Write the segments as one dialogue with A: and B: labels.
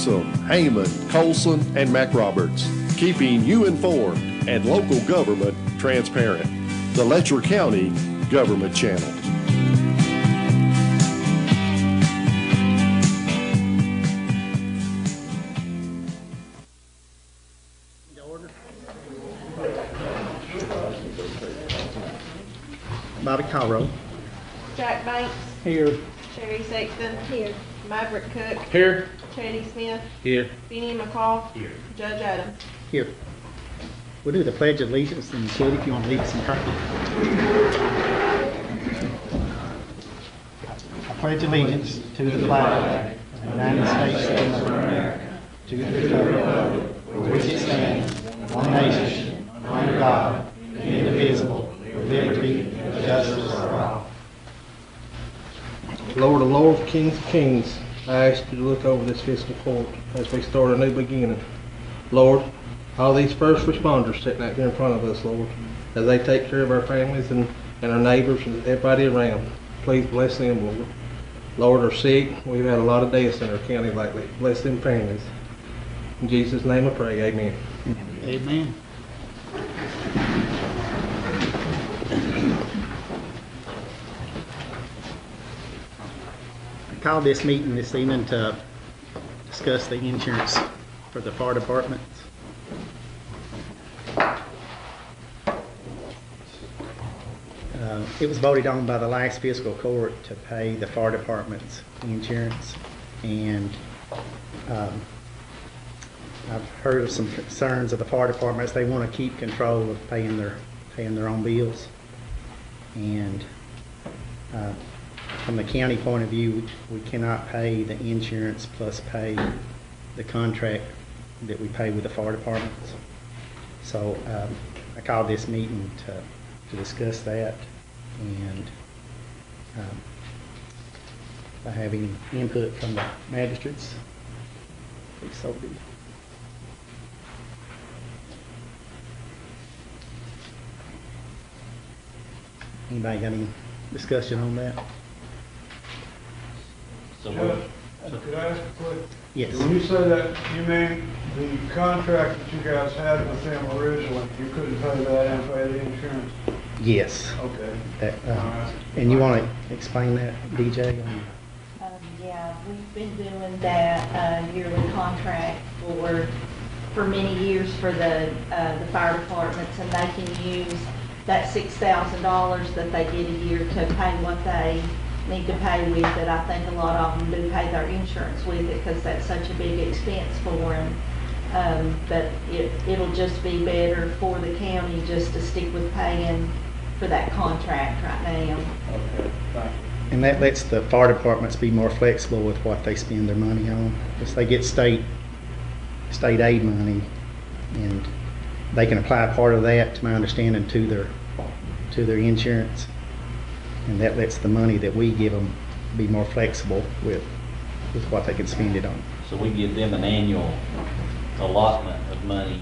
A: Heyman, Colson, and McRoberts, keeping you informed and local government transparent. The Letcher County Government Channel.
B: Bobby Callrow.
C: Jack Banks.
B: Here.
C: Sherry Sexton. Here. Maverick Cook.
B: Here.
C: Chetty Smith.
B: Here.
C: Benny McCall.
B: Here.
C: Judge Adams.
B: Here. We'll do the Pledge of Allegiance, and Chetty, if you want to lead us in prayer. I pledge allegiance to the flag of the United States of America, to the republic for which it stands, one nation, under God, indivisible, with liberty and justice for all.
D: Lord of Lords, Kings of Kings, I ask you to look over this fiscal court as we start a new beginning. Lord, all these first responders sitting out here in front of us, Lord, as they take care of our families and our neighbors and everybody around, please bless them, Lord. Lord, are sick. We've had a lot of deaths in our county lately. Bless them families. In Jesus' name I pray, amen.
B: Amen. I called this meeting this evening to discuss the insurance for the fire departments. It was voted on by the last fiscal court to pay the fire department's insurance, and I've heard of some concerns of the fire departments. They want to keep control of paying their own bills, and from the county point of view, we cannot pay the insurance plus pay the contract that we pay with the fire departments. So I called this meeting to discuss that, and if I have any input from the magistrates, please so be. Anybody got any discussion on that?
E: Could I ask a question?
B: Yes.
E: When you say that, you mean the contract that you guys had with them originally, you couldn't pay that and pay the insurance?
B: Yes.
E: Okay.
B: That, and you want to explain that, DJ?
F: Yeah, we've been doing that yearly contract for many years for the fire departments, and they can use that $6,000 that they get a year to pay what they need to pay with it. I think a lot of them do pay their insurance with it because that's such a big expense for them. But it'll just be better for the county just to stick with paying for that contract right now.
E: Okay, thank you.
B: And that lets the fire departments be more flexible with what they spend their money on. Because they get state aid money, and they can apply part of that, to my understanding, to their insurance. And that lets the money that we give them be more flexible with what they can spend it on.
G: So we give them an annual allotment of money.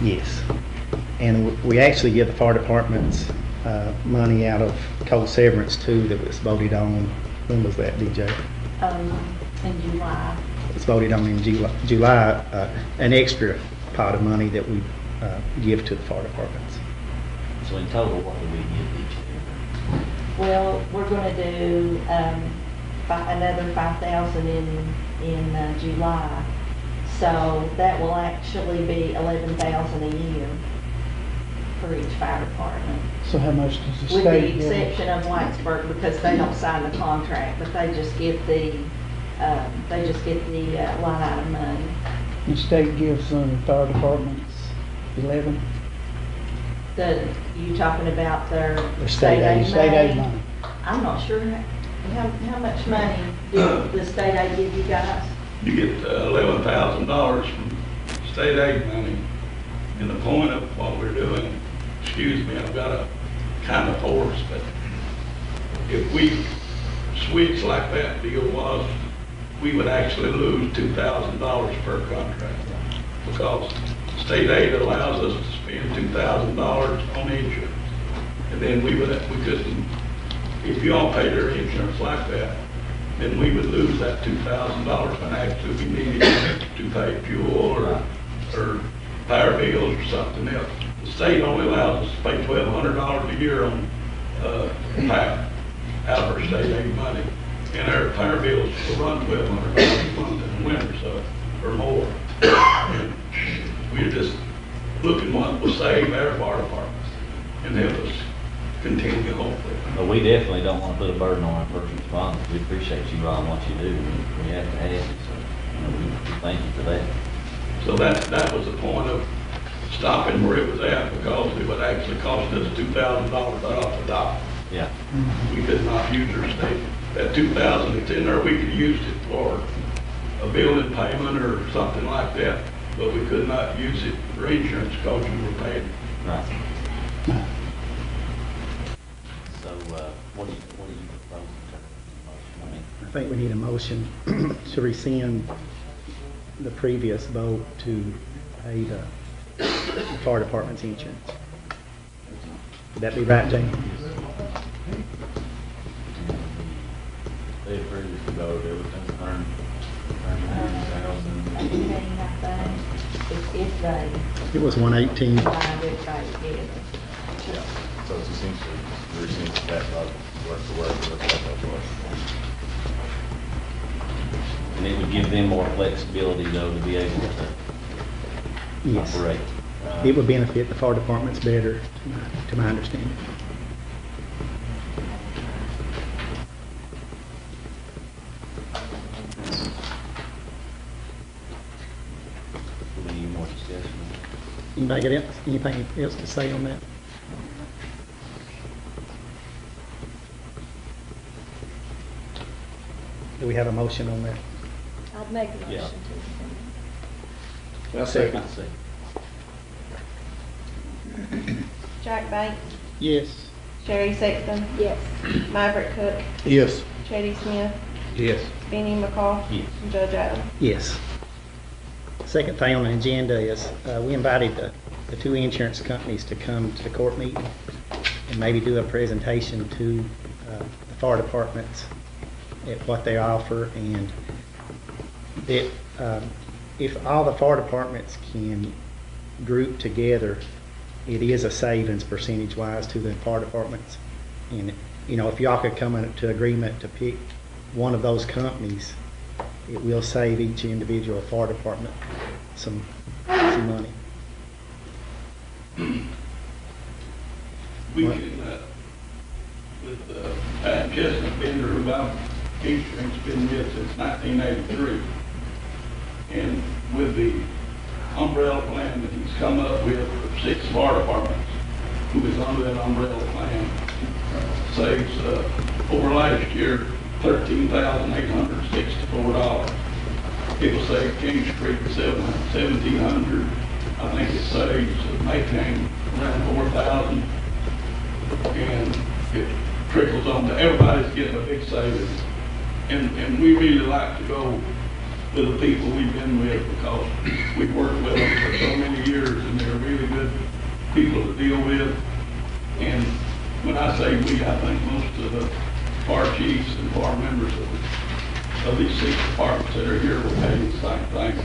B: Yes. And we actually give the fire departments money out of cold severance too, that was voted on. When was that, DJ?
F: In July.
B: It's voted on in July, an extra pot of money that we give to the fire departments.
G: So in total, what do we give each year?
F: Well, we're going to do another $5,000 in July, so that will actually be $11,000 a year for each fire department.
H: So how much does the
F: With
H: state
F: the
H: give?
F: exception of Whitesburg, because they don't sign the contract, but they just get the line item money.
H: The state gives fire departments 11.
F: You talking about their
B: state aid
H: State aid money.
F: I'm not sure how much money did the state aid give you guys?
I: You get $11,000 from state aid money. And the point of what we're doing, excuse me, I've got a kind of hoarse, but if we switch like that deal was, we would actually lose $2,000 per contract, because state aid allows us to spend $2,000 on insurance. And then we couldn't, if you all pay their insurance like that, then we would lose that $2,000 when actually we needed to pay fuel or power bills or something else. The state only allows us to pay $1,200 a year on power out of our state aid money. And our power bills will run $1,200 a month in the winter, so, or more. And we're just looking what will save our fire departments and help us continue hopefully.
G: But we definitely don't want to put a burden on our first responders. We appreciate you, Ron, what you do. We have to ask you, so we thank you for that.
I: So that was the point of stopping where it was at, because it would actually cost us $2,000 right off the top.
G: Yeah.
I: We could not use our state. That $2,000 that's in there, we could use it for a building payment or something like that, but we could not use it for insurance because we were paying.
G: Right. So, what do you propose in terms of motion?
B: I think we need a motion to rescind the previous vote to pay the fire department's insurance. Would that be right, Jane?
G: They approved to go over everything, earn $100,000.
F: If they,
B: It was 118.
G: Yeah, so it's essentially, we're essentially that level, word for word, and it would give them more flexibility though to be able to
B: Yes.
G: operate.
B: It would benefit the fire departments better, to my understanding.
G: Any more discussion?
B: Anybody got anything else to say on that? Do we have a motion on that?
F: I'd make a
G: Yeah.
F: motion to.
B: I'll second.
C: Jack Banks,
B: Yes.
C: Sherry Sexton,
F: Yes.
C: Maverick Cook,
D: Yes.
C: Chetty Smith,
D: Yes.
C: Benny McCall,
G: Yes.
C: and Judge Adams.
B: Yes. Second thing on the agenda is we invited the two insurance companies to come to the court meeting and maybe do a presentation to the fire departments at what they offer, and that if all the fire departments can group together, it is a savings percentage wise to the fire departments. And you know, if y'all could come into agreement to pick one of those companies, it will save each individual fire department some money.
I: We can, with Pat Chestnut Bender, who I've been with since 1983, and with the umbrella plan that he's come up with for 6 fire departments, who is under that umbrella plan, saves over last year $13,864. It will save King Street $1,700. I think it saves Maytang around $4,000, and it trickles on to everybody's getting a big savings. And we really like to go with the people we've been with, because we've worked with them for so many years, and they're really good people to deal with. And when I say we, I think most of the fire chiefs and fire members of these 6 departments that are here will tell you the same thing.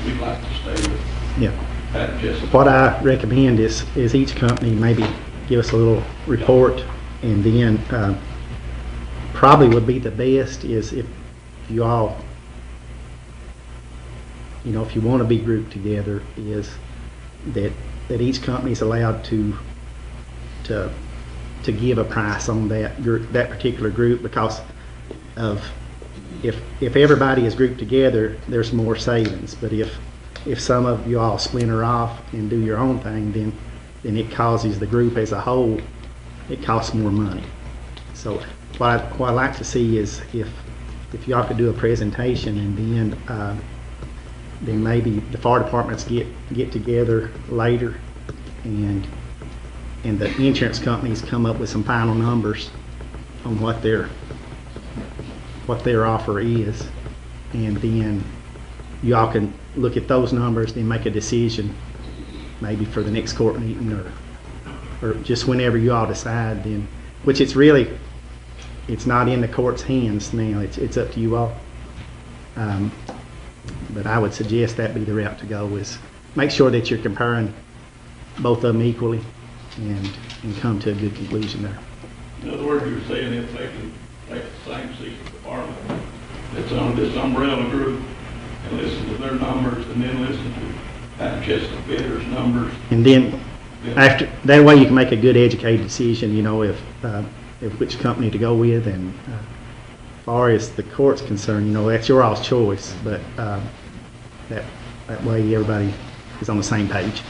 I: We'd like to stay with
B: Yeah.
I: Pat Jessup.
B: What I recommend is each company maybe give us a little report, and then probably would be the best is if you all, you know, if you want to be grouped together, is that each company is allowed to give a price on that group, that particular group, because of if everybody is grouped together, there's more savings. But if some of you all splinter off and do your own thing, then it causes the group as a whole, it costs more money. So what I'd like to see is if y'all could do a presentation, and then maybe the fire departments get together later, and the insurance companies come up with some final numbers on what their offer is, and then y'all can look at those numbers, then make a decision maybe for the next court meeting, or just whenever you all decide, then, which it's really, it's not in the court's hands now. It's up to you all. But I would suggest that be the route to go, is make sure that you're comparing both of them equally and come to a good conclusion there.
I: In other words, you're saying if they can take the same secret department that's on this umbrella group and listen to their numbers and then listen to not just the bidder's numbers.
B: And then after that way, you can make a good educated decision, you know, if which company to go with. And as far as the court's concerned, you know, that's your all's choice. But that way, everybody is on the same page.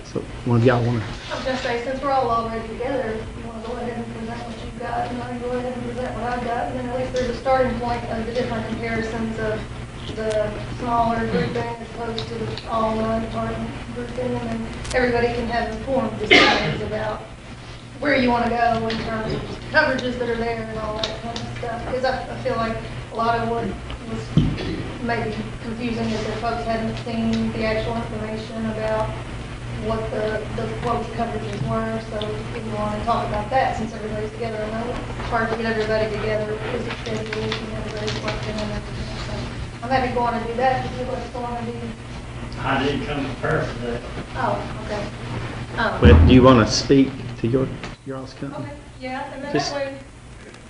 B: So, one of y'all want to?
J: I was gonna say, since we're all already together, you wanna go ahead and present what you've got, and I can go ahead and present what I've got, and then at least there's a starting point of the different comparisons of the smaller grouping as opposed to the all-one department grouping, and then everybody can have informed decisions about where you wanna go in terms of coverages that are there and all that kind of stuff. Because I feel like a lot of what was maybe confusing is that folks hadn't seen the actual information about what the quote coverages were, so if you want to talk about that, since everybody's together, I know it's hard to get everybody together because it's schedules and everybody's working and everything, so I'm happy to go on and do that if you guys go on and do.
K: I didn't come prepared for that.
J: Oh, okay.
B: Well, do you want to speak to your all's company?
J: Okay, yeah, and then
B: Just
J: that way.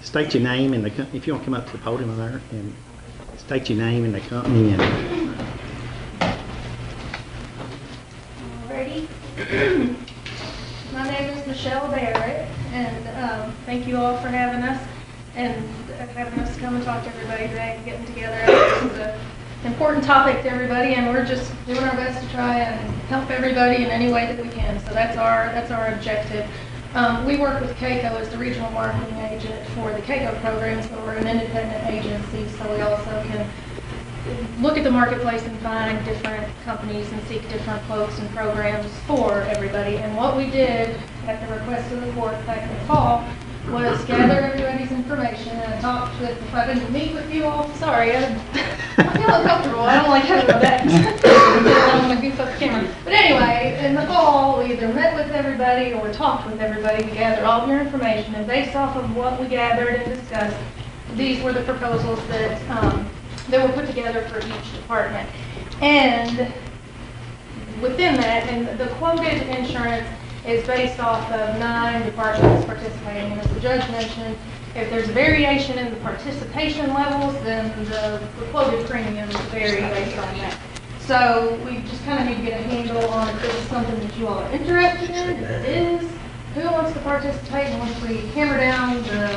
B: state your name and if you want to come up to the podium there and state your name and the company and.
J: Alrighty. My name is Michelle Barrett, and thank you all for having us and having us come and talk to everybody today and getting together. This is an important topic to everybody, and we're just doing our best to try and help everybody in any way that we can. So that's our objective. We work with CAECO as the regional marketing agent for the CAECO programs, but we're an independent agency, so we also can look at the marketplace and find different companies and seek different quotes and programs for everybody. And what we did at the request of the court back in the fall was gather everybody's information, and I talked with, if I didn't meet with you all, sorry, I feel uncomfortable. I don't like having my back. I don't want to goof up the camera. But anyway, in the fall, we either met with everybody or talked with everybody to gather all of your information, and based off of what we gathered and discussed, these were the proposals that were put together for each department. And within that, and the quoted insurance is based off of 9 departments participating. And as the judge mentioned, if there's a variation in the participation levels, then the quoted premiums vary based on that. So we just kind of need to get a handle on if this is something that you all are interested in. If it is, who wants to participate, and once we hammer down the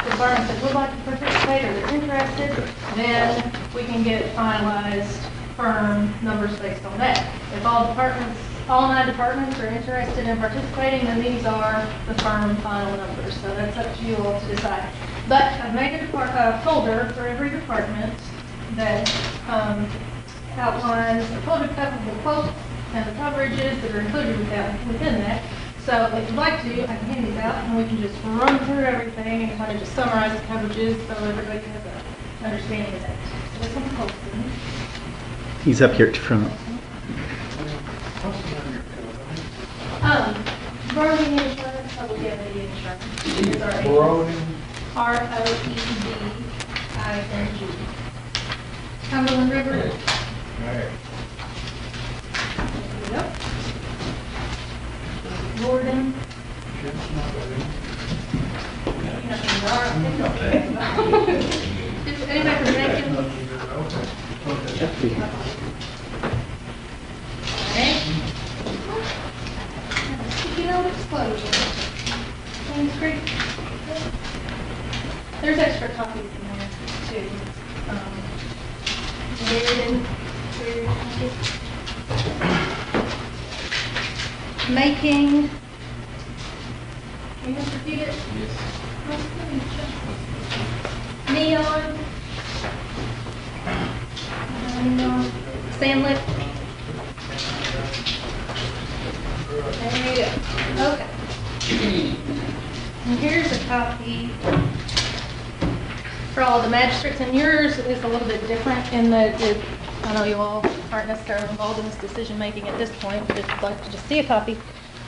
J: departments that would like to participate or that are interested, then we can get finalized firm numbers based on that. If all 9 departments are interested in participating, then these are the firm final numbers. So that's up to you all to decide. But I've made a folder for every department that outlines the quote and the coverages that are included within that. So if you'd like to, I can hand these out and we can just run through everything and kind of just summarize the coverages so everybody has an understanding of that. So this one's posted.
B: He's up here at the front.
J: Roading insurance, publicity insurance.
E: Roading.
J: ROEDING. Cumberland River.
E: Right.
J: Yep. Gordon. Anybody from Macon? Sticky note explosion. James Creek. There's extra copies in there too. Making. You must repeat it? Yes. Neon. Sandlip. There you go. Okay. And here's a copy for all the magistrates, and yours is a little bit different in that I know you all aren't necessarily involved in this decision making at this point, but if you'd like to just see a copy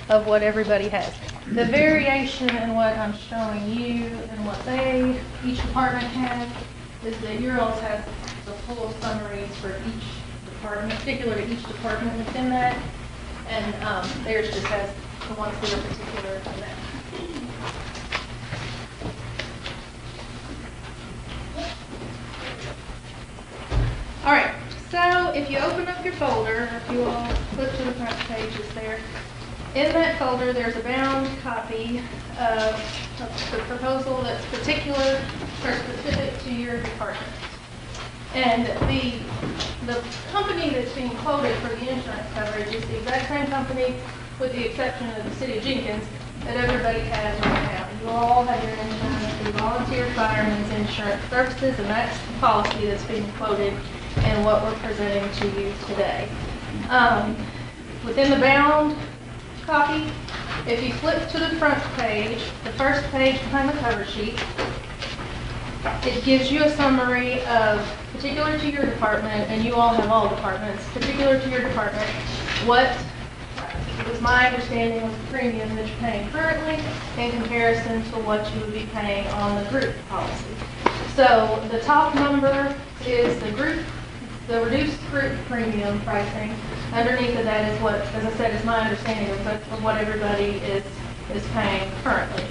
J: of what everybody has. The variation in what I'm showing you and what each department has, is that yours has the full summaries for each department, particular to each department within that, and theirs just has the ones that are particular to that. All right, so if you open up your folder, if you all flip to the front page, it's there. In that folder, there's a bound copy of the proposal that's particular or specific to your department. And the company that's being quoted for the insurance coverage is the exact same company, with the exception of the city of Jenkins, that everybody has right now. You all have your insurance through Volunteer Firemen's Insurance Services, and that's the policy that's being quoted and what we're presenting to you today. Within the bound copy, if you flip to the front page, the first page behind the cover sheet, it gives you a summary of, particular to your department, and you all have all departments, particular to your department, what it was my understanding was the premium that you're paying currently in comparison to what you would be paying on the group policy. So the top number is the reduced group premium pricing. Underneath of that is what, as I said, is my understanding of what everybody is paying currently.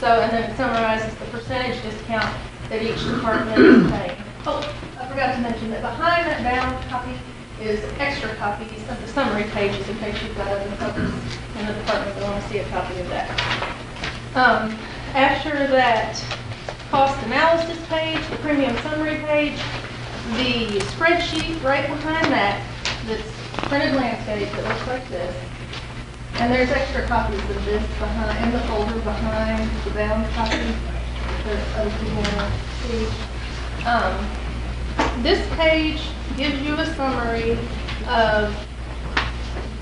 J: So, and then it summarizes the percentage discount that each department is paying. Oh, I forgot to mention that behind that bound copy is extra copies of the summary pages in case you've got other copies in the department that want to see a copy of that. After that cost analysis page, the premium summary page, the spreadsheet right behind that, that's printed landscape that looks like this. And there's extra copies of this behind, in the folder behind the bound copy that other people want to see. This page gives you a summary of,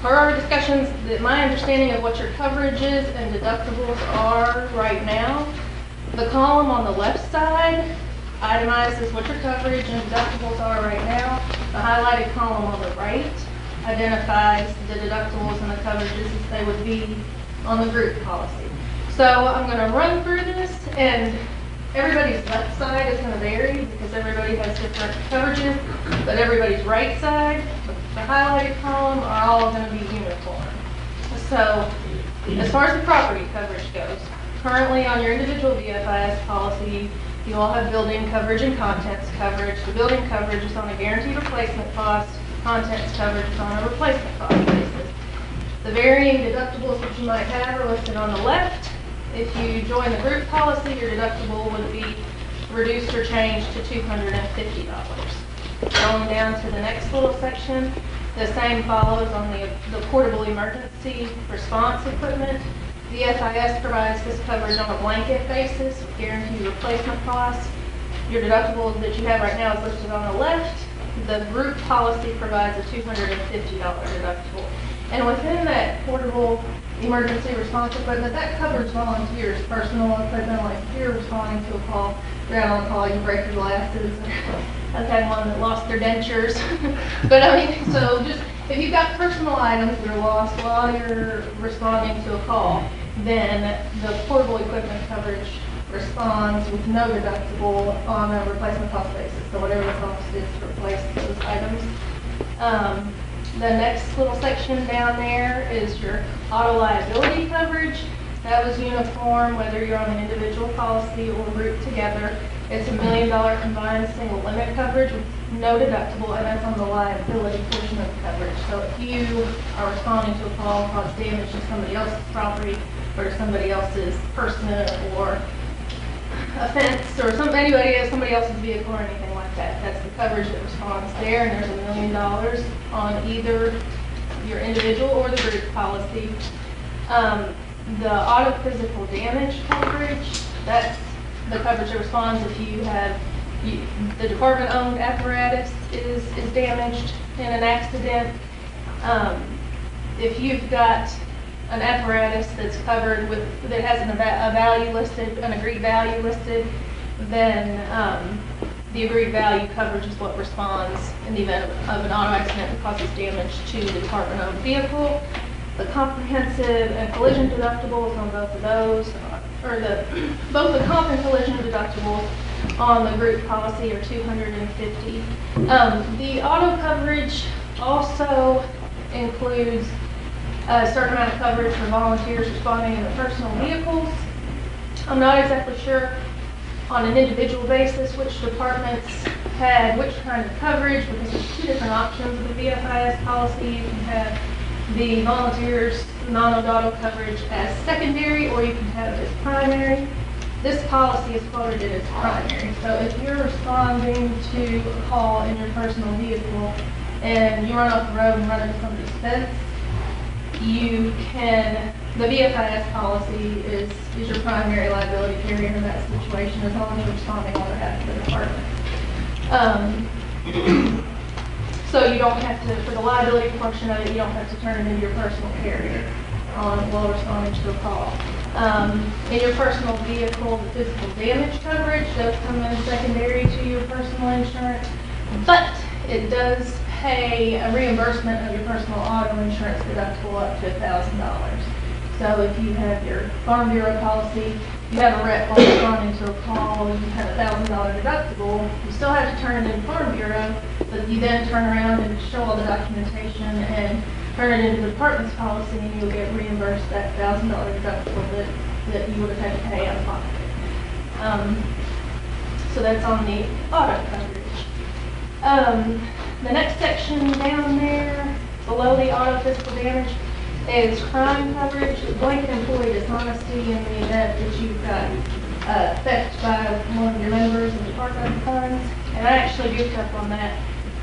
J: per our discussions, that my understanding of what your coverages and deductibles are right now. The column on the left side itemizes what your coverage and deductibles are right now. The highlighted column on the right identifies the deductibles and the coverages as they would be on the group policy. So I'm going to run through this, and everybody's left side is going to vary because everybody has different coverages, but everybody's right side, the highlighted column, are all going to be uniform. So as far as the property coverage goes, currently on your individual VFIS policy, you all have building coverage and contents coverage. The building coverage is on a guaranteed replacement cost. Contents coverage is on a replacement cost basis. The varying deductibles that you might have are listed on the left. If you join the group policy, your deductible would be reduced or changed to $250. Going down to the next little section, the same follows on the portable emergency response equipment. The FIS provides this coverage on a blanket basis with guaranteed replacement costs. Your deductible that you have right now is listed on the left. The group policy provides a $250 deductible. And within that portable emergency response equipment, that covers volunteers' personal equipment, like if you're responding to a call, you're out on a call, you break your glasses. I've had one that lost their dentures. But I mean, so just, if you've got personal items that are lost while you're responding to a call, then the portable equipment coverage responds with no deductible on a replacement cost basis. So whatever the cost is to replace those items. The next little section down there is your auto liability coverage. That was uniform whether you're on an individual policy or grouped together. It's $1 million combined single limit coverage with no deductible, and that's on the liability portion of the coverage. So if you are responding to a call and cause damage to somebody else's property or to somebody else's person or offense or somebody else's vehicle or anything like that, that's the coverage that responds there, and there's $1 million on either your individual or the group policy. The auto physical damage coverage, that's the coverage that responds if you have the department-owned apparatus is damaged in an accident. If you've got an apparatus that's covered with, that has a value listed, an agreed value listed, then the agreed value coverage is what responds in the event of an auto accident that causes damage to the department-owned vehicle. the comprehensive and collision deductibles on both of those, or both the comp and collision deductibles on the group policy are $250. The auto coverage also includes a certain amount of coverage for volunteers responding in their personal vehicles. I'm not exactly sure on an individual basis which departments had which kind of coverage, because there's two different options of the VFIS policy. You can have the volunteers non-auto coverage as secondary, or you can have it as primary. This policy is quoted as primary. So if you're responding to a call in your personal vehicle and you run off the road and run into somebody's fence, the VFIS policy is your primary liability carrier in that situation, as long as you're responding on behalf of the department. So you don't have to, for the liability portion of it, you don't have to turn it into your personal carrier while responding to a call. In your personal vehicle, the physical damage coverage does come in secondary to your personal insurance, but it does pay a reimbursement of your personal auto insurance deductible up to $1,000. So if you have your Farm Bureau policy, you have a wreck while responding to a call, you have a $1,000 deductible, you still have to turn it into Farm Bureau, but you then turn around and show all the documentation and turn it into the department's policy, and you'll get reimbursed that $1,000 deductible that you would have had to pay out of pocket. So that's on the auto coverage. The next section down there, below the auto physical damage, is crime coverage, blanket employee dishonesty in the event that you've got theft by one of your members of the department funds. And I actually goofed up on that.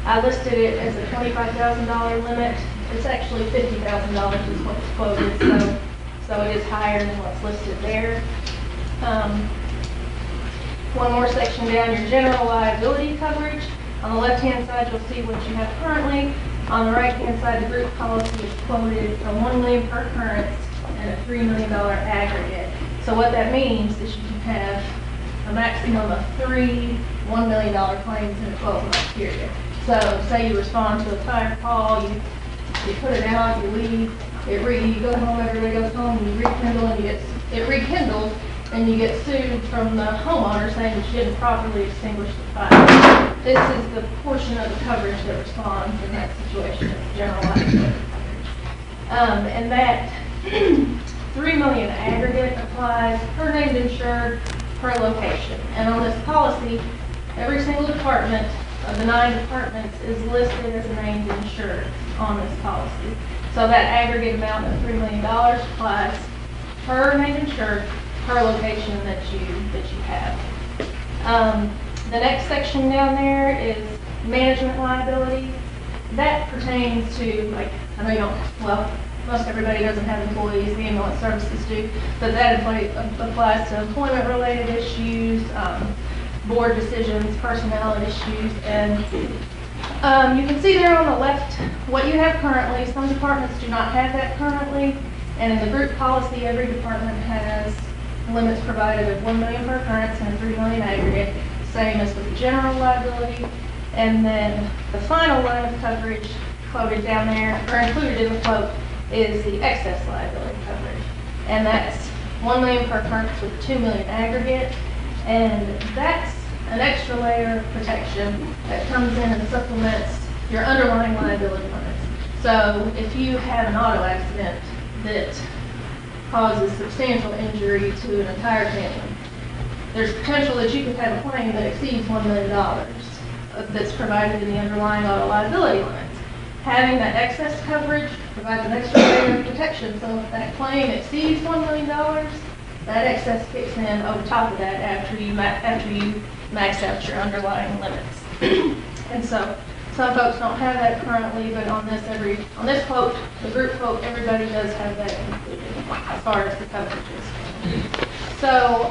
J: I listed it as a $25,000 limit. It's actually $50,000 is what's quoted, so it is higher than what's listed there. One more section down, your general liability coverage. On the left-hand side, you'll see what you have currently. On the right-hand side, the group policy is quoted for $1 million per occurrence and a $3 million aggregate. So what that means is you can have a maximum of 3 $1 million claims in a 12-month period. So say you respond to a fire call, you put it out, you leave, you go home, everybody goes home, you rekindle, and it rekindles, and you get sued from the homeowner saying that you didn't properly extinguish the fire. This is the portion of the coverage that responds in that situation, general liability coverage. And that $3 million aggregate applies per named insured per location. And on this policy, every single department of the 9 departments is listed as named insured on this policy. So that aggregate amount of $3 million applies per named insured per location that you have. The next section down there is management liability. That pertains to, like, I know you don't, well, most everybody doesn't have employees, the ambulance services do, but that applies to employment-related issues, board decisions, personnel issues, and you can see there on the left what you have currently. Some departments do not have that currently, and in the group policy, every department has limits provided of $1 million per occurrence and $3 million aggregate, same as with the general liability. And then the final line of coverage quoted down there, or included in the quote, is the excess liability coverage. And that's $1 million per occurrence with $2 million aggregate. And that's an extra layer of protection that comes in and supplements your underlying liability limits. So if you have an auto accident that causes substantial injury to an entire family, there's potential that you could have a claim that exceeds $1 million that's provided in the underlying auto liability limits. Having that excess coverage provides an extra layer of protection. So if that claim exceeds $1 million, that excess kicks in over top of that after you max out your underlying limits. And so some folks don't have that currently, but on this quote, the group quote, everybody does have that included as far as the coverages. So,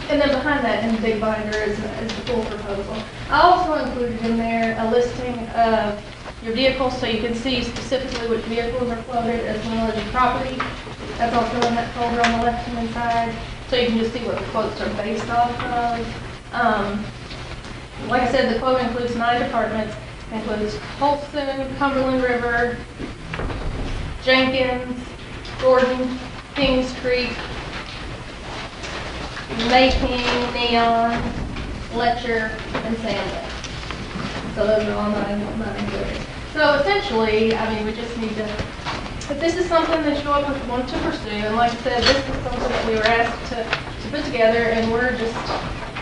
J: and then behind that in the big binder is the full proposal. I also included in there a listing of your vehicles so you can see specifically which vehicles are quoted as well as your property. That's also in that folder on the left-hand side. So you can just see what the quotes are based off of. Like I said, the quote includes 9 departments. It includes Holston, Cumberland River, Jenkins, Gordon, Kings Creek, Mayking, Neon, Letcher, and Sandlin. So those are all not included. So essentially, I mean, we just need to, if this is something that you all want to pursue, and like I said, this is something that we were asked to put together, and we're just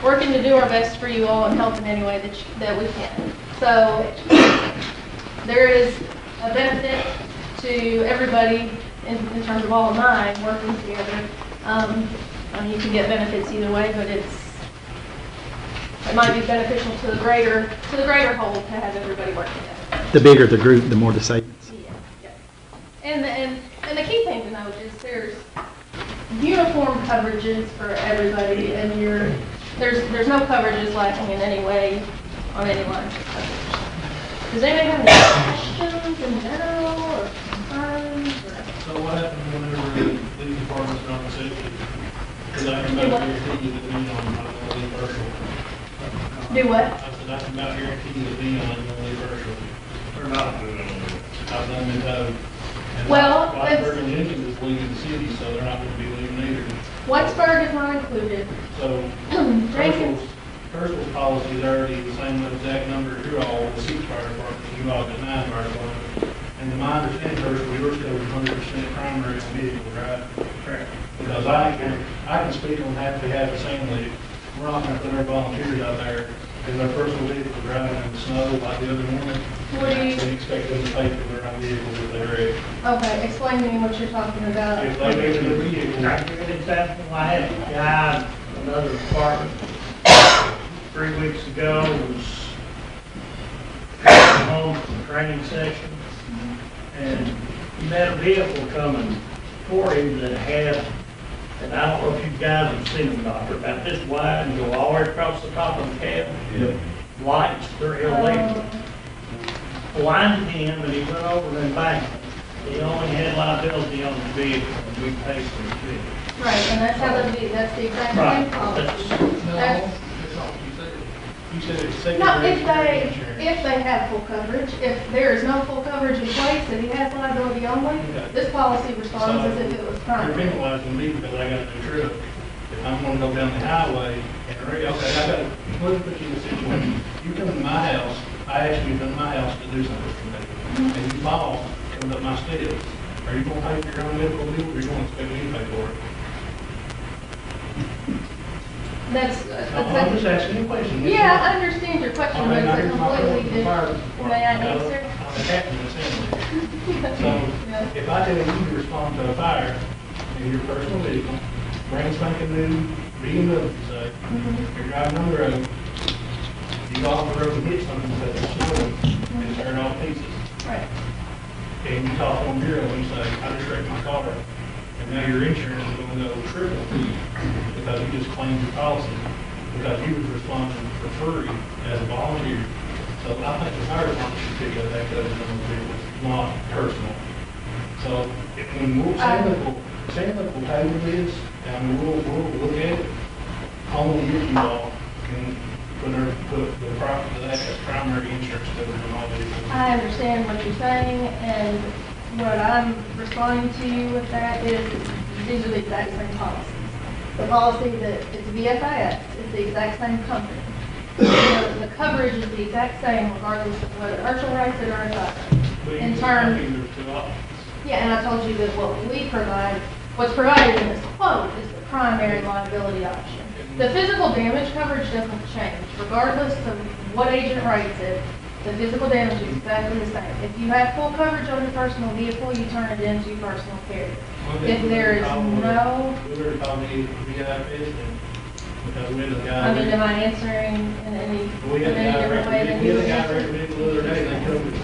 J: working to do our best for you all and help in any way that we can. So there is a benefit to everybody in terms of all of mine working together. I mean, you can get benefits either way, but it might be beneficial to the greater whole to have everybody work together.
B: The bigger the group, the more the savings.
J: Yeah. And the key thing to note is there's uniform coverages for everybody, and there's no coverages lacking in any way on any lines of coverage. Does anybody have any questions in general or concerns?
L: So what happens whenever these departments are on the city? Because I can about guarantee you that Neon is not going to leave virtual.
J: Do what?
L: I said I can about guarantee you that Neon is going to leave virtual. They're not doing it. I've done been told.
J: Well,
L: Whitesburg and Jenkins is leaving the city, so they're not going to be leaving either.
J: Whitesburg is not included.
L: So
J: Jenkins.
L: Personal's policy is already the same exact number as your all, the 6 fire department, you all got 9 fire department. And to my understanding, personally, yours covers 100% primary vehicle, right? Correct. Because I can speak on behalf of Assembly. We're not going to put our volunteers out there in their personal vehicle driving in the snow like the other morning.
J: What do you?
L: We expect them to pay for their own vehicles if they're ready.
J: Okay, explain to me what you're talking about.
L: If they go to the vehicle.
K: Can I give you an example? I had a guy in another department 3 weeks ago was home from the training session, and he had a vehicle coming for him that had, and I don't know if you guys have seen them, Doctor, about this wide and go all the way across the top of the cab.
L: Yeah.
K: Lights, they're illegal. Blinded him, and he went over and back. He only had liability on the vehicle, and we paid for the vehicle.
J: Right, and that's how that's the exact
K: Right.
J: same policy.
L: That's not what you said. You said it's
J: No,
L: secondary insurance.
J: if they have full coverage, if there is no full coverage in place and he has liability only,
L: Okay.
J: this policy responds as if it was
L: You're
J: primary.
L: penalizing me because I got a new truck. If I'm gonna go down the highway and, okay, I got, let me put you in a situation. You come to my house, I ask you to come to my house to do something for me, and you fall coming up my stairs. Are you gonna pay for your own medical bill, or are you gonna expect me to pay for it?
J: That's
L: I'm just asking you a question.
J: yeah, I understand your question, but
L: Okay, now
J: it's a
L: here's my
J: completely
L: question.
J: different. May I answer?
L: I'm a captain in assembly. So,
J: Yeah.
L: if I tell you to respond to a fire in your personal vehicle, brand spanking new BMW, say, you're driving on the road, you go off the road and hit something because it's snowing, and it's tearing all to pieces.
J: Right.
L: And you call home bureau and you say, I just wrecked my car, and now your insurance is gonna go triple because you just claimed your policy, because you was responding for free as a volunteer. So I think the fire department should pick up that coverage on the vehicles, not personal. So when Sandlin will table this, and we'll look at it, only if you all can put the that as primary insurance coverage on all vehicles.
J: I understand what you're saying, and what I'm responding to you with that is these are the exact same policies. The policy that it's VFIS, it's the exact same company. The coverage is the exact same regardless of whether Herschel writes it or a in terms, yeah, and I told you that what we provide, what's provided in this quote is the primary liability option. The physical damage coverage doesn't change regardless of what agent writes it. The physical damage is exactly the same. If you have full coverage on your personal vehicle, you turn it into personal carrier. If there is no,
L: Because we had a guy.
J: I mean, am I answering in any different way than you?
L: We had a guy wreck a vehicle the other day, they covered 100%.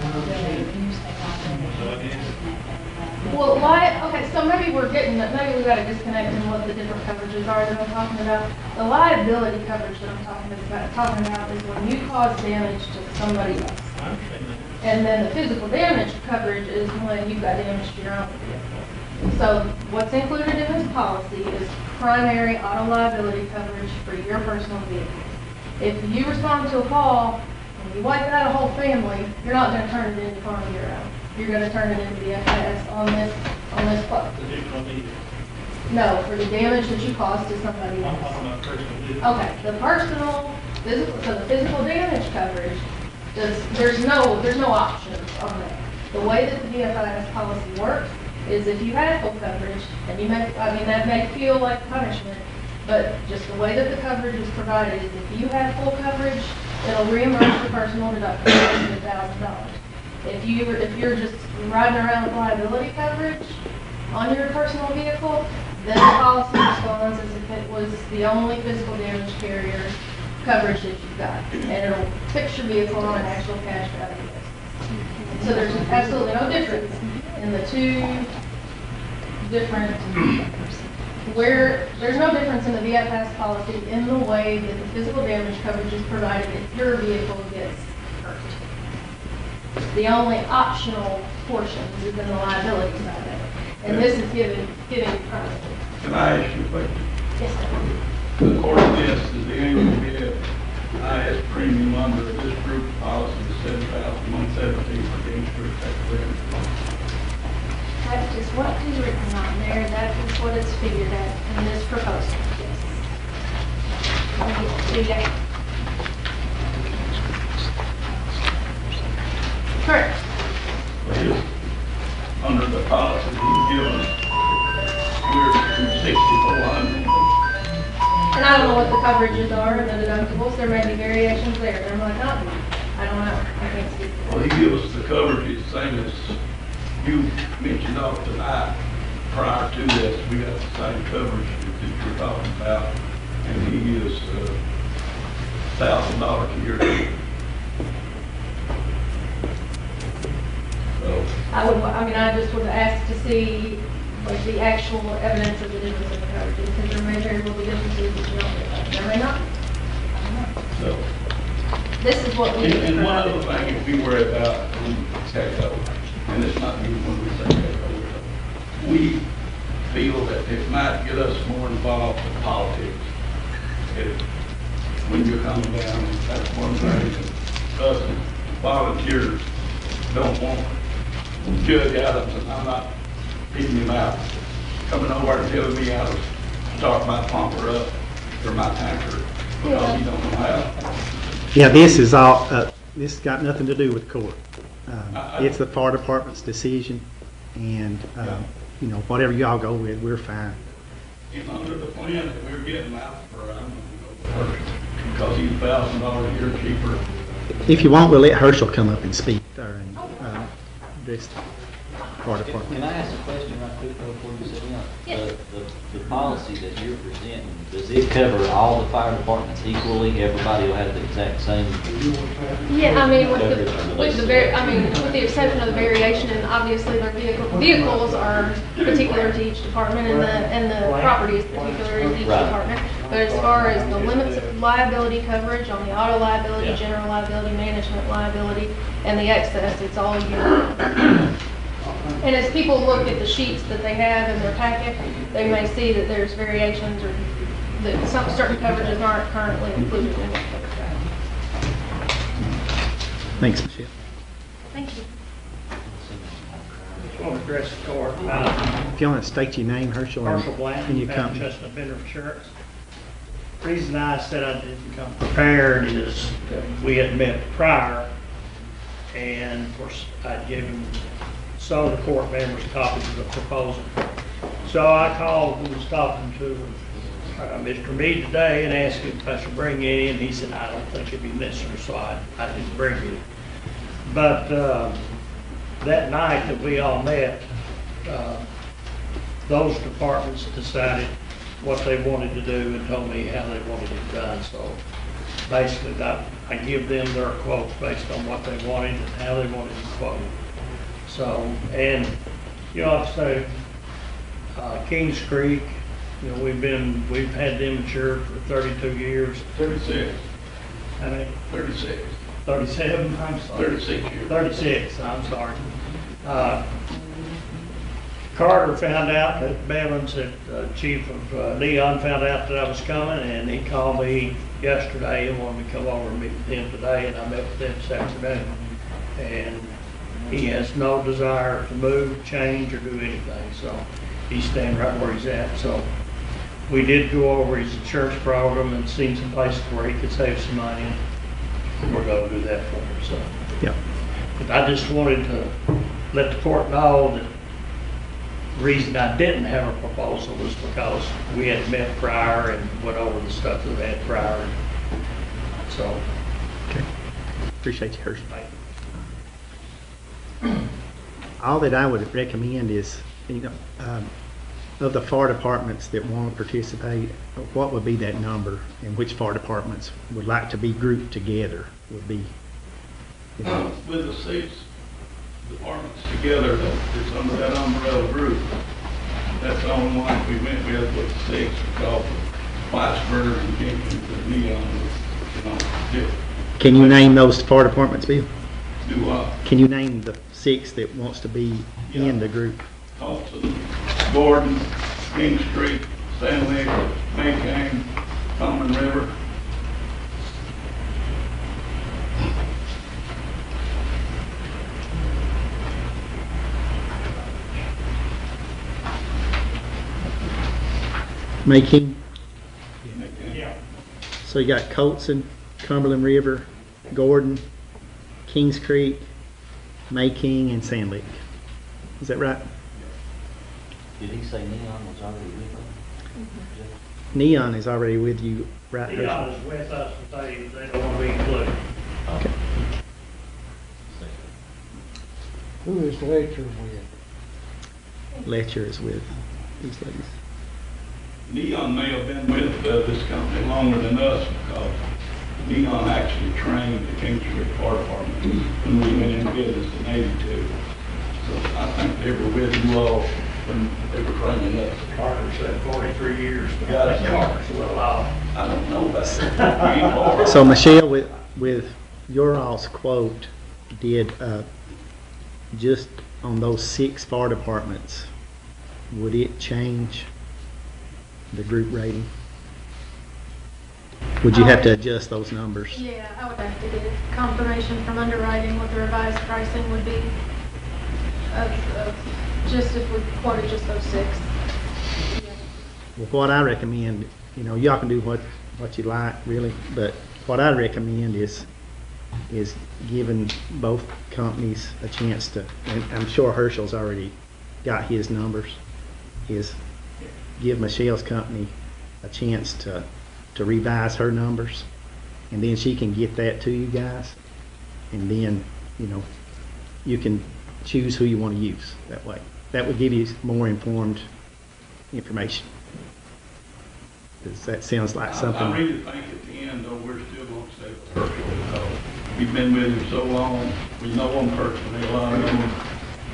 L: So I guess.
J: Well, why, okay, so maybe we've got a disconnect in what the different coverages are that I'm talking about. The liability coverage that I'm talking about is when you cause damage to somebody else.
L: I understand that.
J: And then the physical damage coverage is when you've got damage to your own vehicle. So what's included in this policy is primary auto liability coverage for your personal vehicle. If you respond to a call and you wipe out a whole family, you're not going to turn it into farm of your own. you're gonna turn it into VFS on this quote.
L: Additional needed.
J: No, for the damage that you caused to somebody
L: I'm
J: else.
L: talking about personal vehicle.
J: Okay, the personal, physical, so the physical damage coverage, there's no options on that. The way that the VFIS policy works is if you have full coverage, and you may, I mean, that may feel like punishment, but just the way that the coverage is provided is if you have full coverage, it'll reimburse the personal deductible of $1,000. If you're just riding around with liability coverage on your personal vehicle, then the policy responds as if it was the only physical damage carrier coverage that you've got. And it'll fix your vehicle on an actual cash value basis. So there's absolutely no difference in the two different, there's no difference in the VFS policy in the way that the physical damage coverage is provided if your vehicle gets hurt. The only optional portion is in the liability side of it. And this is giving priority.
I: Can I ask you a question?
J: Yes, sir.
I: According to this, is the annual VFIS premium under this group policy is $7,117 for the insurance tax.
J: That is what is written on there. That is what it's figured at in this proposal. Yes. Let me get to that. Correct.
I: Under the policy he's given, we're $6,400.
J: And I don't know what the coverages are and the deductibles. There may be variations there. There might not be. I don't know. I can't speak.
I: Well, he gives us the coverage the same as you mentioned off tonight. Prior to this, we got the same coverage that you're talking about, and he gives $1,000 a year. So,
J: I just would ask to see like the actual evidence of the difference in the coverages, because there may very well be differences that you don't get that. There may not. I don't know.
I: so.
J: This is what we.
I: And one other thing, if we worry about takeover, and it's not even when we say takeover, we feel that it might get us more involved in politics. When you're coming down, that's one thing that us as volunteers don't want. Judge Adams, and I'm not beating him out, coming over and telling me how to start my pumper up or my tanker because he don't know how.
B: Yeah, this is all, this has got nothing to do with court. It's the fire department's decision, and, you know, whatever y'all go with, we're fine.
I: And under the plan that we're getting out for, I'm gonna go first, because he's $1,000 a year cheaper.
B: If you want, we'll let Herschel come up and speak during this fire department.
G: Can I ask a question right quick before you sit down?
J: Yes.
G: The policy that you're presenting, does it cover all the fire departments equally? Everybody will have the exact same?
J: Yeah, I mean, with the exception of the variation, and obviously their vehicles are particular to each department, and the property is particular to each department. But as far as the limits of liability coverage on the auto liability, general liability, management liability, and the excess, it's all uniform. And as people look at the sheets that they have in their packet, they may see that there's variations or that some certain coverages aren't currently included in the coverage.
B: Thanks, Michelle.
J: Thank you.
K: Just want to address the court.
B: If you want to state your name, Herschel,
K: Marshall
B: and
K: Bland,
B: your company.
K: Chestnut Vendor Insurance. Reason I said I didn't come prepared is that we had met prior, and of course I'd given some of the court members copies of the proposal. So I called and was talking to Mr. Meade today and asked him if I should bring it in. He said, I don't think it'd be necessary, so I didn't bring it. But that night that we all met, those departments decided what they wanted to do and told me how they wanted it done. So basically I give them their quotes based on what they wanted and how they wanted it quoted. So, and, you know, I've said, Kings Creek, you know, we've had them insured for 32 years.
I: 36.
K: I mean,
I: 36.
K: 37, I'm sorry.
I: 36 years.
K: 36, I'm sorry. Carter found out that Bevins, Chief of Leon, found out that I was coming, and he called me yesterday and wanted me to come over and meet with him today, and I met with him this afternoon. And He has no desire to move, change, or do anything, so he's staying right where he's at. So we did go over his insurance program and seen some places where he could save some money. We're gonna do that for him, so.
B: Yeah.
K: But I just wanted to let the court know that the reason I didn't have a proposal was because we had met prior and went over the stuff that we had prior. So.
B: Okay. Appreciate you, Herschel. All that I would recommend is, of the fire departments that want to participate, what would be that number, and which fire departments would like to be grouped together would be,
I: With the 6 departments together, it's under that umbrella group. That's the only one we went with the 6, because Whitesburg and Jenkins and Neon,
B: Can you name those fire departments, Bill?
I: do what?
B: Can you name the 6 that wants to be in the group?
I: Thompson, Gordon, King Street, Stanley, Maycane, Common River.
B: Mayking?
K: Yeah.
B: So you got Colson, Cumberland River, Gordon, Kings Creek, Mayking, and Sand Lake. Is that right?
G: Did he say Neon was already with them?
B: Neon is already with you, right?
K: Neon
B: Herschel?
K: is with us, but they don't want to be included.
B: Okay.
H: Who is Letcher with?
B: Letcher is with these ladies.
I: Neon may have been with this company longer than us, because Neon actually trained the King Street Fire Department when we went into business in '82. So I think they were with you all when they were training us.
K: Parker said 43 years, but
I: Yeah,
K: I think Parker's a little off.
I: I don't know about that.
B: So Michelle, with your all's quote, did just on those 6 fire departments, would it change the group rating? Would you have to adjust those numbers?
J: Yeah, I would have to get confirmation from underwriting what the revised pricing would be of just if we quoted just those 6.
B: Well, what I recommend, y'all can do what you like, really, but what I recommend is giving both companies a chance to, and I'm sure Herschel's already got his numbers, is give Michelle's company a chance to revise her numbers, and then she can get that to you guys, and then, you can choose who you want to use that way. That would give you more informed information. Does that sounds like something?
I: I really think at the end, though, we're still going to stay with Herschel, because we've been with him so long. We know them personally, a lot of them,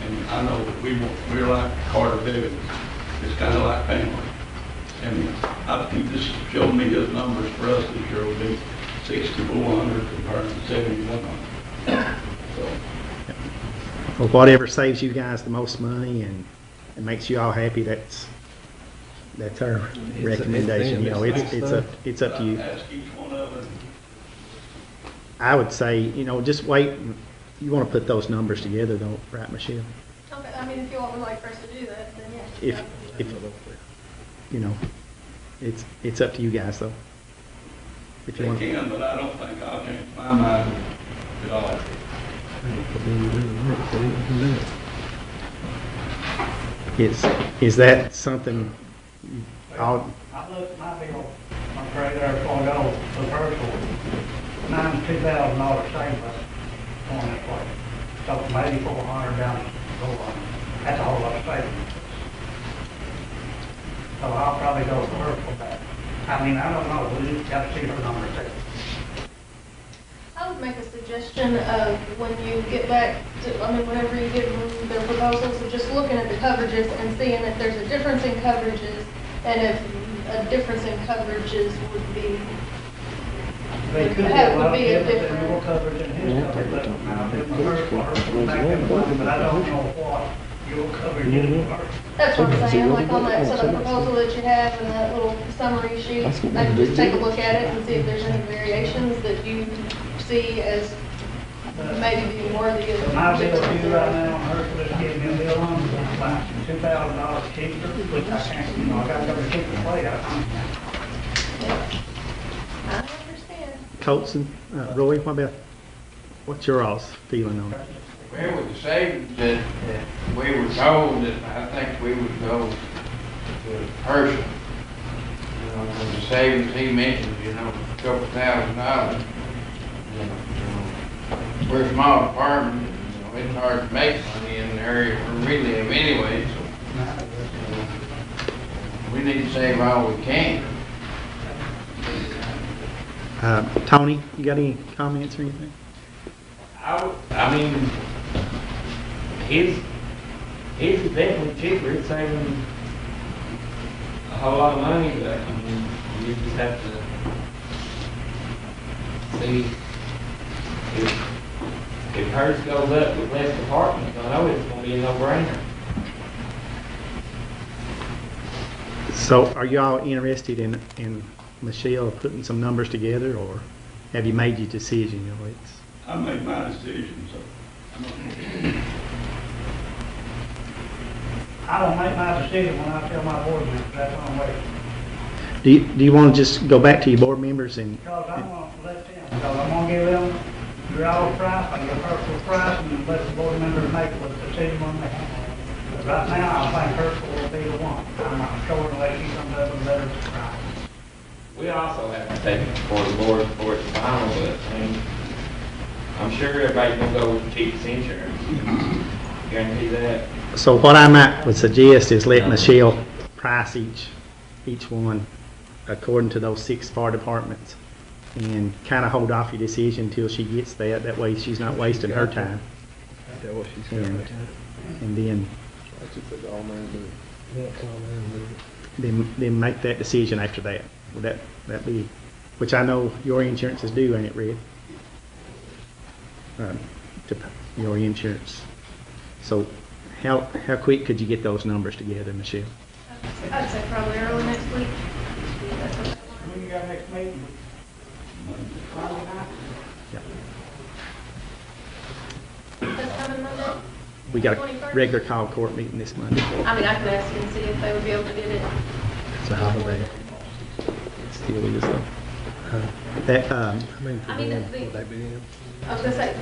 I: and I know that we're like Carter David. It's kind of like family. And I think this showed me his numbers for us this year will be 6,400 compared to 7,100. So.
B: Well, whatever saves you guys the most money and makes you all happy, that's our recommendation. It's up to you.
I: Ask each one of them.
B: I would say, just wait. You want to put those numbers together, don't, right, Michelle?
J: Okay, I mean, if you all would like for us to do that, then yeah.
B: If it's up to you guys, though. If you
I: They
B: want.
I: can, but I don't think I'll change my mind at all.
B: Is that something?
K: I looked at my bill, I'm right there going to go for Herschel. $92,000 savings on that place. So from 8,400 down to that's a whole lot of savings. So I'll probably go for Herschel back. I mean, I don't know, we just got to see her numbers too.
J: I would make a suggestion of when you get back to, whenever you give them their proposals, of just looking at the coverages and seeing if there's a difference in coverages, and if a difference in coverages would be,
K: They could
J: That would
K: have
J: be a
K: different,
J: different-
K: more coverage in his coverage, but now, if my Herschel back in one, but I don't know what your coverage is.
J: that's what I'm saying, like on that sort of proposal that you have and that little summary sheet, I can just take a look at it and see if there's any variations that you see as maybe be worthy of.
K: My bill due right now on her, let's give me a bill on, it's like $2,000 cheaper, which I can't, I gotta go to cheaper plate, I can't.
J: I understand.
B: Colson, Roy, what's your all's feeling on it?
M: Well, with the savings that we were told, that I think we would go to the person. You know, with the savings he mentioned, a couple $1,000. We're a small department, it's hard to make money in the area where we live anyway, so we need to save all we can.
B: Tony, you got any comments or anything?
N: I mean, his is definitely cheaper. It's saving a whole lot of money, but I mean, you just have to see if hers goes up with less departments. I know it's going to be a no-brainer.
B: So are y'all interested in Michelle putting some numbers together, or have you made your decision?
I: I made my decision, so.
K: I don't make my decision when I tell my board members, that's the only way.
B: Do you want to just go back to your board members and?
K: Because I'm gonna let them, because I'm gonna give them your all price, I give her full price, and then let the board members make what the decision will make. But right now, I think Herschel will be the one. I'm not sure unless she comes up with a better price.
N: We also have to take it before the board before it's final, but I mean, I'm sure everybody's gonna go with the cheapest insurance. Guarantee that.
B: So what I might would suggest is let Michelle price each one according to those 6 fire departments, and kind of hold off your decision until she gets that. That way she's not wasting her time. And then make that decision after that. Would that be, which I know your insurance is due, ain't it, Red? To your insurance. So how quick could you get those numbers together, Michelle?
J: I'd say probably early next week.
K: When you got next meeting? Friday night?
J: That's coming Monday?
B: We got a
J: 21st?
B: regular call court meeting this Monday.
J: I mean, I could ask and see if they would be able to get it.
B: It's a holiday. It still is though.
J: I was gonna say,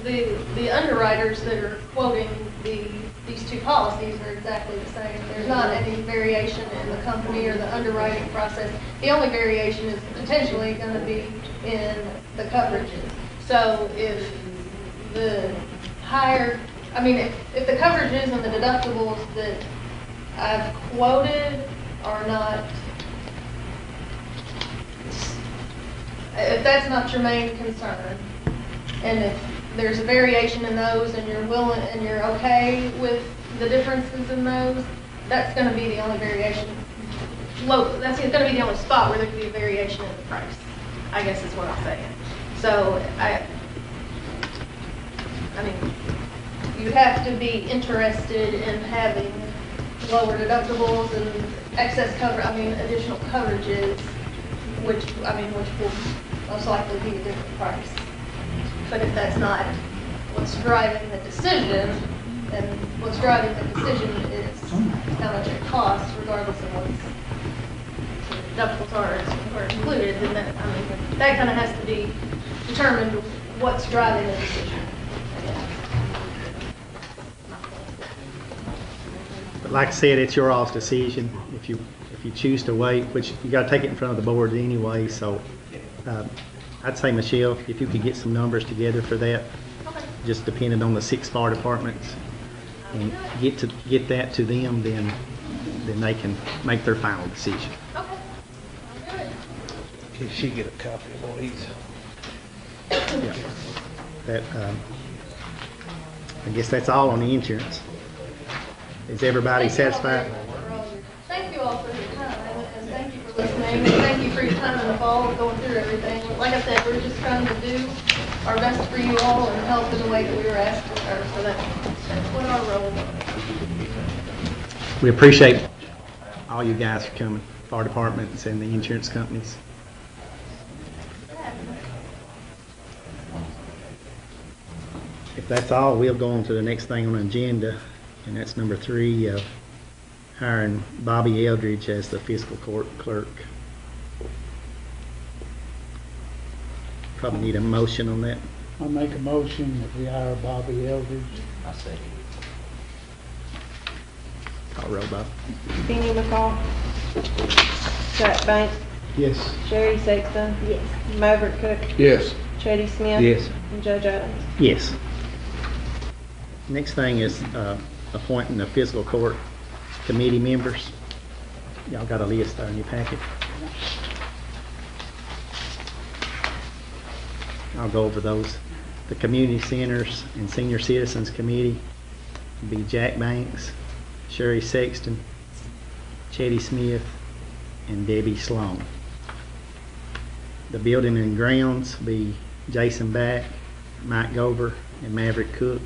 J: the underwriters that are quoting these two policies are exactly the same. There's not any variation in the company or the underwriting process. The only variation is potentially gonna be in the coverages. So if the higher, if the coverages and the deductibles that I've quoted are not, if that's not your main concern, and if there's a variation in those and you're willing and you're okay with the differences in those, that's going to be the only variation. That's going to be the only spot where there could be a variation in the price, I guess is what I'm saying. So, you have to be interested in having lower deductibles and excess cover, additional coverages, which will most likely be a different price. But if that's not what's driving the decision, and what's driving the decision is how much it costs, regardless of what the deductibles are included, then that kind of has to be determined what's driving the decision.
B: But like I said, it's your all's decision. If you choose to wait, which you got to take it in front of the board anyway. So I'd say, Michelle, if you could get some numbers together for that, just depending on the 6 fire departments, and get that to them, then they can make their final decision.
J: Okay.
D: Can she get a copy of all these?
B: Yeah. That I guess that's all on the insurance. Is everybody satisfied?
J: Thank you all for your time, and thank you for listening, and thank you for your time in the fall going through everything. Like I said, we're just trying to do our best for you all and help in the way that we were asked to, so that's what our role is.
B: We appreciate all you guys for coming, fire departments and the insurance companies. If that's all, we'll go on to the next thing on the agenda, and that's number 3, hiring Bobby Eldridge as the fiscal court clerk. Probably need a motion on that.
H: I make a motion that we hire Bobby Eldridge.
G: I second.
B: Call roll, Bob.
C: Benny McCall, Jack Banks,
H: Yes.
C: Sherry Sexton. Yes. Maverick Cook,
D: Yes.
C: Chetty Smith.
D: Yes.
C: And Judge Adams.
B: Yes. Next thing is appointing the fiscal court committee members. Y'all got a list there in your packet. I'll go over those. The Community Centers and Senior Citizens Committee will be Jack Banks, Sherry Sexton, Chetty Smith, and Debbie Sloan. The Building and Grounds will be Jason Back, Mike Gover, and Maverick Cook.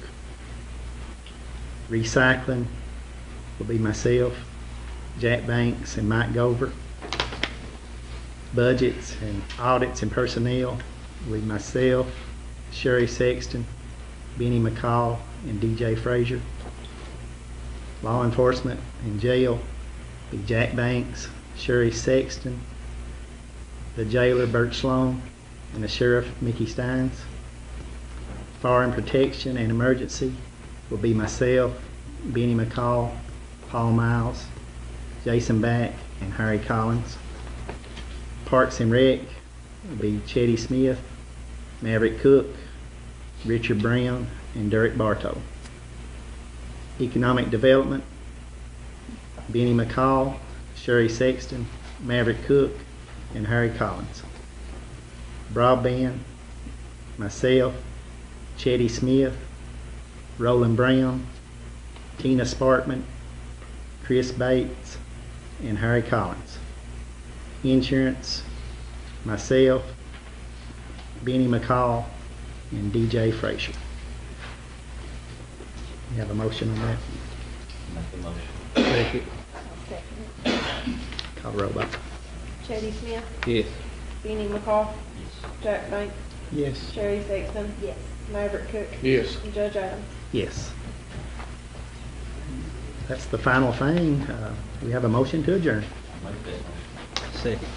B: Recycling will be myself, Jack Banks, and Mike Gover. Budgets and Audits and Personnel will be myself, Sherry Sexton, Benny McCall, and DJ Frazier. Law Enforcement and Jail will be Jack Banks, Sherry Sexton, the jailer Bert Sloan, and the sheriff Mickey Steins. Fire and Protection and Emergency will be myself, Benny McCall, Paul Miles, Jason Back, and Harry Collins. Parks and Rec will be Chetty Smith, Maverick Cook, Richard Brown, and Derek Bartow. Economic Development, Benny McCall, Sherry Sexton, Maverick Cook, and Harry Collins. Broadband, myself, Chetty Smith, Roland Brown, Tina Sparkman, Chris Bates, and Harry Collins. Insurance, myself, Benny McCall, and DJ Frazier. You have a motion on that?
G: Make the motion.
D: Second.
C: I'll second it.
B: Call roll, Bob.
C: Chetty Smith,
D: Yes.
C: Benny McCall,
G: Yes.
C: Jack Banks,
H: Yes.
C: Sherry Sexton. Yes. Maverick Cook.
D: Yes.
C: And Judge Adams.
B: Yes. That's the final thing. We have a motion to adjourn.
G: Make that motion.
B: Second.